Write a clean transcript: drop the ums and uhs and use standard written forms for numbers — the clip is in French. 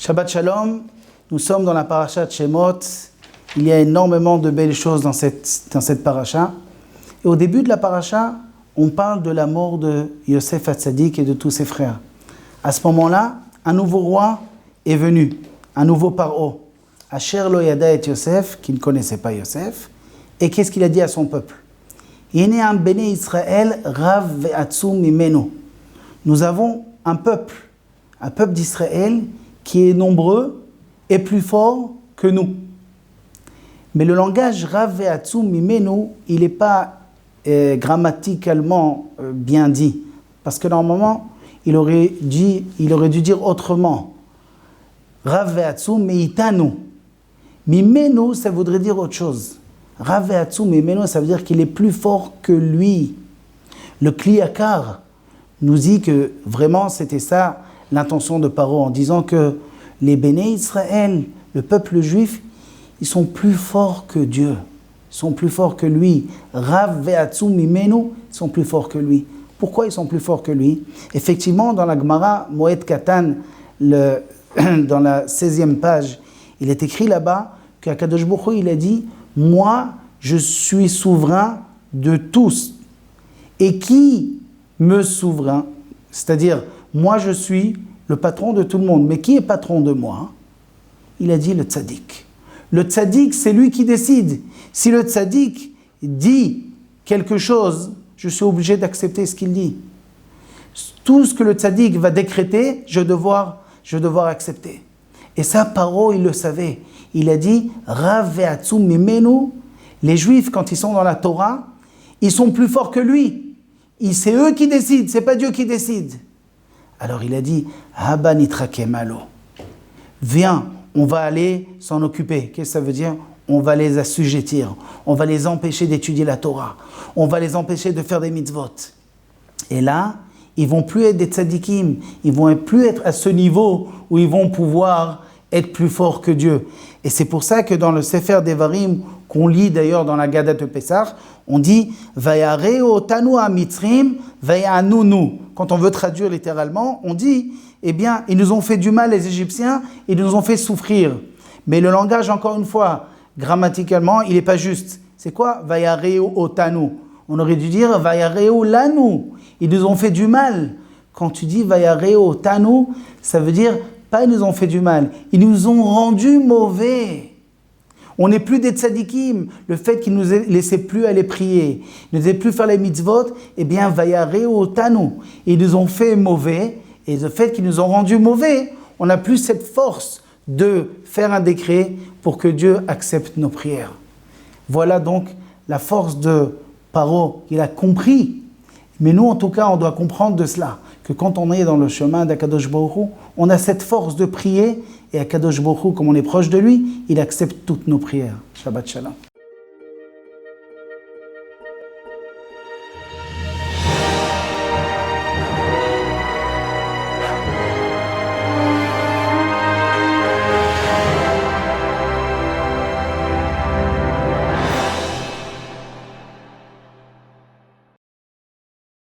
Shabbat Shalom, nous sommes dans la paracha de Shemot. Il y a énormément de belles choses dans cette paracha. Et au début de la paracha, on parle de la mort de Yosef Hatzadik et de tous ses frères. À ce moment-là, un nouveau roi est venu, un nouveau paro, Asher lo yada et Yosef, qui ne connaissait pas Yosef. Et qu'est-ce qu'il a dit à son peuple? Yene am bene Israël rav ve'atzum mimenu. Nous avons un peuple d'Israël qui est nombreux et plus fort que nous. Mais le langage rav ve'atzum mimenu, il n'est pas grammaticalement bien dit. Parce que normalement, il aurait dû dire autrement. Rav ve'atzum meitanu. Mimenu, ça voudrait dire autre chose. Rav ve'atzum mimenu, ça veut dire qu'il est plus fort que lui. Le Kli Yakar nous dit que vraiment c'était ça l'intention de Paro en disant que les Béné Israël, le peuple juif, ils sont plus forts que Dieu. Ils sont plus forts que lui. Rav ve'atzum mimenu, ils sont plus forts que lui. Pourquoi ils sont plus forts que lui? Effectivement, dans la Gemara, Moed Katan, dans la 16e page, il est écrit là-bas qu'Akadosh Baruch Hu, il a dit « Moi, je suis souverain de tous. Et qui me souverain ?» C'est-à-dire, moi, je suis le patron de tout le monde. Mais qui est patron de moi? Il a dit le tzaddik. Le tzaddik, c'est lui qui décide. Si le tzaddik dit quelque chose, je suis obligé d'accepter ce qu'il dit. Tout ce que le tzaddik va décréter, je vais devoir accepter. Et ça, Paro, il le savait. Il a dit, Rav ve'atzum mimenu, les Juifs, quand ils sont dans la Torah, ils sont plus forts que lui. C'est eux qui décident, c'est pas Dieu qui décide. Alors il a dit, Haba nitrakem alo. Viens, on va aller s'en occuper. Qu'est-ce que ça veut dire? On va les assujettir. On va les empêcher d'étudier la Torah. On va les empêcher de faire des mitzvot. Et là, ils vont plus être des tzadikim. Ils vont plus être à ce niveau où ils vont pouvoir être plus forts que Dieu. Et c'est pour ça que dans le Sefer Devarim, qu'on lit d'ailleurs dans la Gada de Pessah, on dit « Vayareo tanu ha-mitzrim vayanunu ». Quand on veut traduire littéralement, on dit « Eh bien, ils nous ont fait du mal, les Égyptiens, ils nous ont fait souffrir ». Mais le langage, encore une fois, grammaticalement, il n'est pas juste. C'est quoi « Vayareo tanu » On aurait dû dire « Vayareo lanu ». Ils nous ont fait du mal. Quand tu dis « Vayareo tanu », ça veut dire pas ils nous ont fait du mal, ils nous ont rendus mauvais. On n'est plus des tzadikim. Le fait qu'ils nous laissaient plus aller prier, ils nous laissaient plus faire les mitzvot, eh bien, vayareo tanu. Ils nous ont fait mauvais, et le fait qu'ils nous ont rendus mauvais, on n'a plus cette force de faire un décret pour que Dieu accepte nos prières. Voilà donc la force de Paro, il a compris. Mais nous, en tout cas, on doit comprendre de cela, que quand on est dans le chemin d'Akadosh Baruch Hu, on a cette force de prier, et Akadosh Baruch Hu, comme on est proche de lui, il accepte toutes nos prières. Shabbat Shalom.